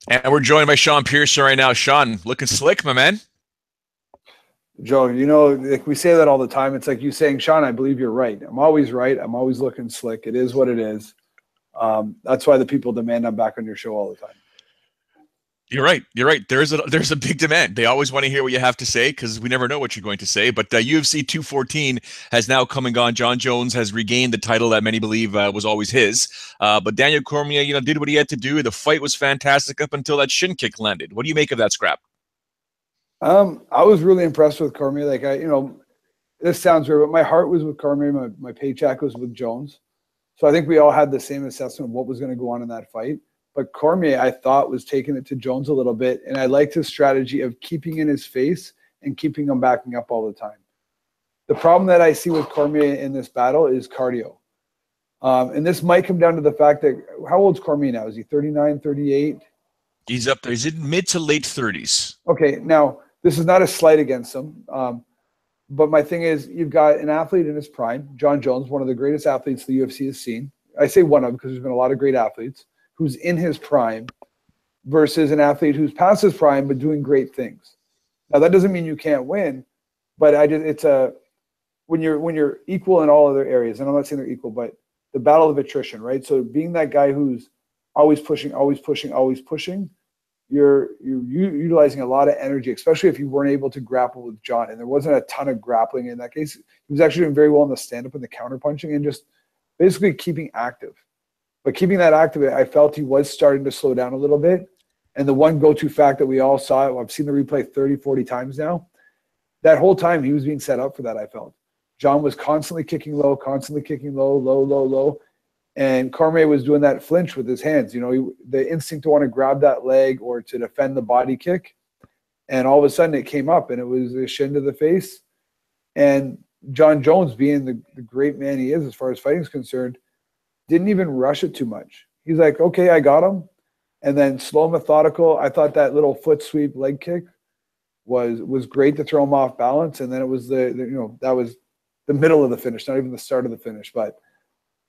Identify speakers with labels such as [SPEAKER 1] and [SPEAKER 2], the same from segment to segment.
[SPEAKER 1] And we're joined by Sean Pierson right now. Sean, looking slick, my man.
[SPEAKER 2] Joe, like we say that all the time. It's like you saying, Sean, I believe you're right. I'm always right. I'm always looking slick. It is what it is. That's why the people demand I'm back on your show all the time.
[SPEAKER 1] You're right. You're right. There's a big demand. They always want to hear what you have to say because we never know what you're going to say. But UFC 214 has now come and gone. Jon Jones has regained the title that many believe was always his. But Daniel Cormier, did what he had to do. The fight was fantastic up until that shin kick landed. What do you make of that scrap?
[SPEAKER 2] I was really impressed with Cormier. Like this sounds weird, but my heart was with Cormier. My paycheck was with Jones. So I think we all had the same assessment of what was going to go on in that fight. But Cormier, I thought, was taking it to Jones a little bit. And I liked his strategy of keeping in his face and keeping him backing up all the time. The problem that I see with Cormier in this battle is cardio. And this might come down to the fact that, how old's Cormier now? Is he 39, 38?
[SPEAKER 1] He's up there. He's in mid to late 30s.
[SPEAKER 2] Okay, now, this is not a slight against him. But my thing is, you've got an athlete in his prime, Jon Jones, one of the greatest athletes the UFC has seen. I say one of because there's been a lot of great athletes, who's in his prime versus an athlete who's past his prime but doing great things. Now, that doesn't mean you can't win, but when you're equal in all other areas, and I'm not saying they're equal, but the battle of attrition, right? So being that guy who's always pushing, you're utilizing a lot of energy, especially if you weren't able to grapple with Jon. And there wasn't a ton of grappling in that case. He was actually doing very well in the stand-up and the counter-punching and just basically keeping active. But keeping that active, I felt he was starting to slow down a little bit. And the one go-to fact that we all saw, I've seen the replay 30, 40 times now, that whole time he was being set up for that, I felt. Jon was constantly kicking low, low. And Cormier was doing that flinch with his hands. The instinct to want to grab that leg or to defend the body kick. And all of a sudden it came up and it was a shin to the face. And Jon Jones, being the great man he is as far as fighting is concerned, didn't even rush it too much. He's like, okay, I got him. And then slow, methodical. I thought that little foot sweep leg kick was great to throw him off balance. And then it was that was the middle of the finish, not even the start of the finish. But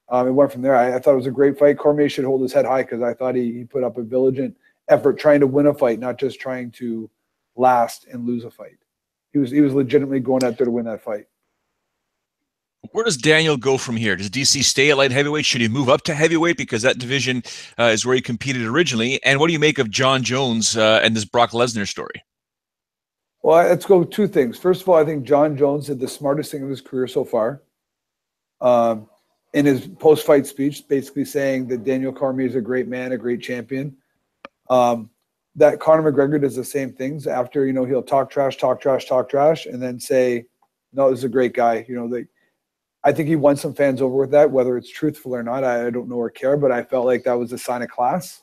[SPEAKER 2] it went from there. I thought it was a great fight. Cormier should hold his head high because I thought he put up a diligent effort trying to win a fight, not just trying to last and lose a fight. He was legitimately going out there to win that fight.
[SPEAKER 1] Where does Daniel go from here? Does DC stay at light heavyweight? Should he move up to heavyweight because that division is where he competed originally? And what do you make of Jon Jones and this Brock Lesnar story?
[SPEAKER 2] Well, let's go two things. First of all, I think Jon Jones did the smartest thing of his career so far. In his post-fight speech, basically saying that Daniel Cormier is a great man, a great champion. That Conor McGregor does the same things. After, he'll talk trash, and then say, no, this is a great guy. I think he won some fans over with that, whether it's truthful or not. I don't know or care, but I felt like that was a sign of class.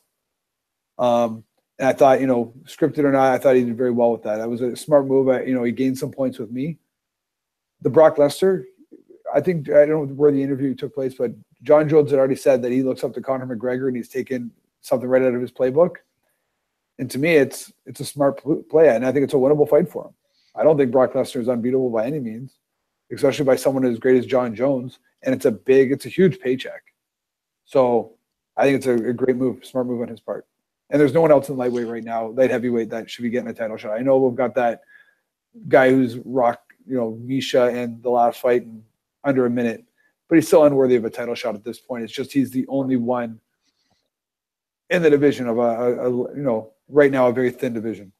[SPEAKER 2] And I thought, scripted or not, I thought he did very well with that. That was a smart move. He gained some points with me. The Brock Lesnar, I don't know where the interview took place, but Jon Jones had already said that he looks up to Conor McGregor and he's taken something right out of his playbook. And to me, it's a smart play, and I think it's a winnable fight for him. I don't think Brock Lesnar is unbeatable by any means, especially by someone as great as Jon Jones. And it's a huge paycheck. So I think it's a great move, smart move on his part. And there's no one else in lightweight right now, light heavyweight, that should be getting a title shot. I know we've got that guy who's rocked, Misha in the last fight in under a minute, but he's still unworthy of a title shot at this point. It's just he's the only one in the division of right now a very thin division.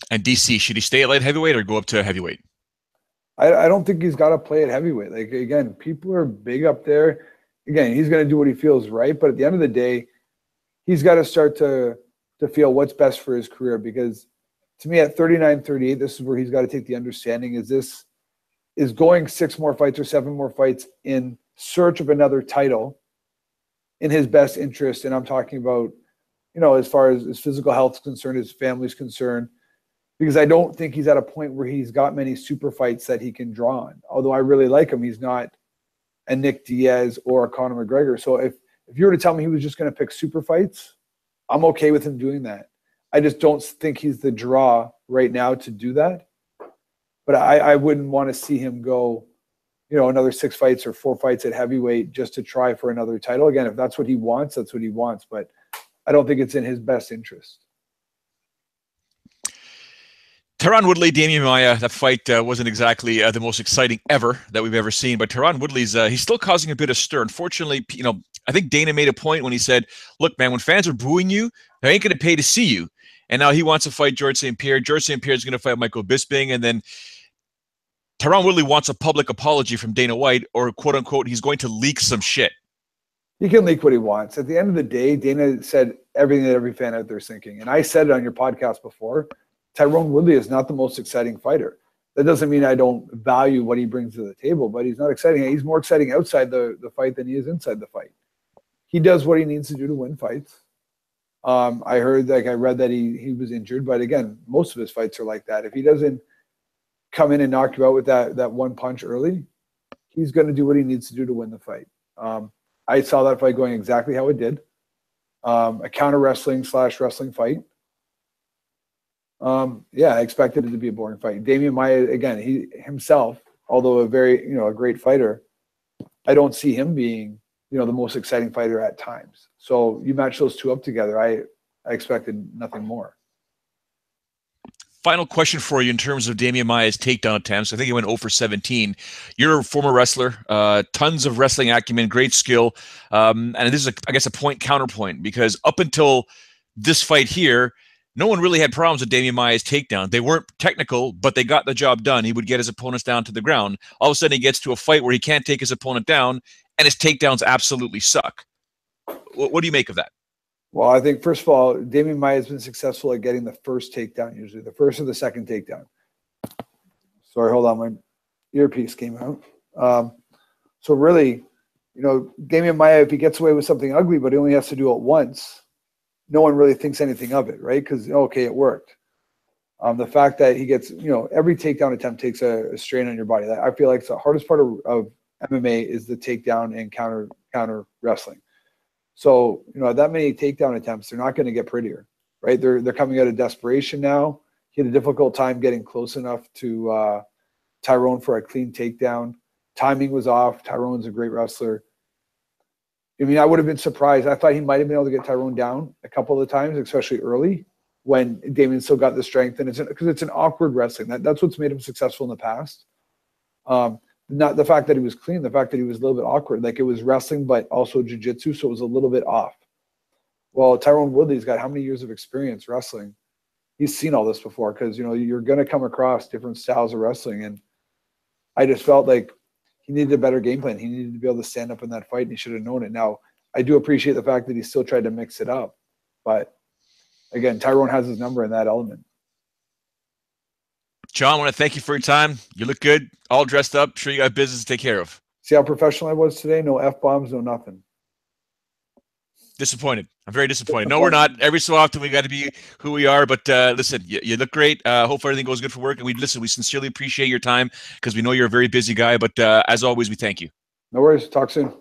[SPEAKER 1] And DC, should he stay at light heavyweight or go up to heavyweight?
[SPEAKER 2] I don't think he's got to play at heavyweight. Like, again, people are big up there. Again, he's going to do what he feels right, but at the end of the day, he's got to start to feel what's best for his career, because to me at 39, 38, this is where he's got to take the understanding. Is going 6 more fights or 7 more fights in search of another title in his best interest? And I'm talking about, as far as his physical health is concerned, his family's concerned, because I don't think he's at a point where he's got many super fights that he can draw on. Although I really like him, he's not a Nick Diaz or a Conor McGregor. So if you were to tell me he was just going to pick super fights, I'm okay with him doing that. I just don't think he's the draw right now to do that. But I wouldn't want to see him go, another 6 fights or 4 fights at heavyweight just to try for another title. Again, if that's what he wants, that's what he wants. But I don't think it's in his best interest.
[SPEAKER 1] Tyron Woodley, Demian Maia, that fight wasn't exactly the most exciting ever that we've ever seen, but Tyron Woodley's he's still causing a bit of stir. Unfortunately, I think Dana made a point when he said, look, man, when fans are booing you, they ain't going to pay to see you. And now he wants to fight George St. Pierre. George St. Pierre is going to fight Michael Bisping, and then Tyron Woodley wants a public apology from Dana White, or quote unquote, he's going to leak some shit.
[SPEAKER 2] He can leak what he wants. At the end of the day, Dana said everything that every fan out there is thinking. And I said it on your podcast before, Tyron Woodley is not the most exciting fighter. That doesn't mean I don't value what he brings to the table, but he's not exciting. He's more exciting outside the fight than he is inside the fight. He does what he needs to do to win fights. I read that he was injured, but again, most of his fights are like that. If he doesn't come in and knock you out with that one punch early, he's going to do what he needs to do to win the fight. I saw that fight going exactly how it did. A counter wrestling / wrestling fight. I expected it to be a boring fight. Demian Maia, again, he himself, although a very, a great fighter, I don't see him being, the most exciting fighter at times. So you match those two up together, I expected nothing more.
[SPEAKER 1] Final question for you in terms of Demian Maia's takedown attempts. I think he went 0 for 17. You're a former wrestler, tons of wrestling acumen, great skill. And this is, I guess, a point counterpoint, because up until this fight here, no one really had problems with Demian Maia's takedown. They weren't technical, but they got the job done. He would get his opponents down to the ground. All of a sudden, he gets to a fight where he can't take his opponent down, and his takedowns absolutely suck. What do you make of that?
[SPEAKER 2] Well, I think, first of all, Demian Maia has been successful at getting the first takedown, usually the first or the second takedown. Sorry, hold on. My earpiece came out. So really, Demian Maia, if he gets away with something ugly, but he only has to do it once, no one really thinks anything of it, right? Because, okay, it worked. The fact that he gets, every takedown attempt takes a strain on your body. I feel like the hardest part of MMA is the takedown and counter wrestling. So, that many takedown attempts, they're not going to get prettier, right? They're coming out of desperation now. He had a difficult time getting close enough to Tyrone for a clean takedown. Timing was off. Tyrone's a great wrestler. I mean, I would have been surprised. I thought he might have been able to get Tyrone down a couple of times, especially early, when Damian still got the strength. And because it's an awkward wrestling. That's what's made him successful in the past. Not the fact that he was clean, the fact that he was a little bit awkward. Like, it was wrestling, but also jiu-jitsu, so it was a little bit off. Well, Tyron Woodley's got how many years of experience wrestling? He's seen all this before, because, you're going to come across different styles of wrestling. And I just felt like he needed a better game plan. He needed to be able to stand up in that fight, and he should have known it. Now, I do appreciate the fact that he still tried to mix it up. But, again, Tyrone has his number in that element.
[SPEAKER 1] John, I want to thank you for your time. You look good, all dressed up. Sure you got business to take care of.
[SPEAKER 2] See how professional I was today? No F-bombs, no nothing.
[SPEAKER 1] Disappointed. I'm very disappointed. No, we're not. Every so often we got to be who we are. But listen, you look great. Hope everything goes good for work. And we sincerely appreciate your time, because we know you're a very busy guy. But as always, we thank you.
[SPEAKER 2] No worries. Talk soon.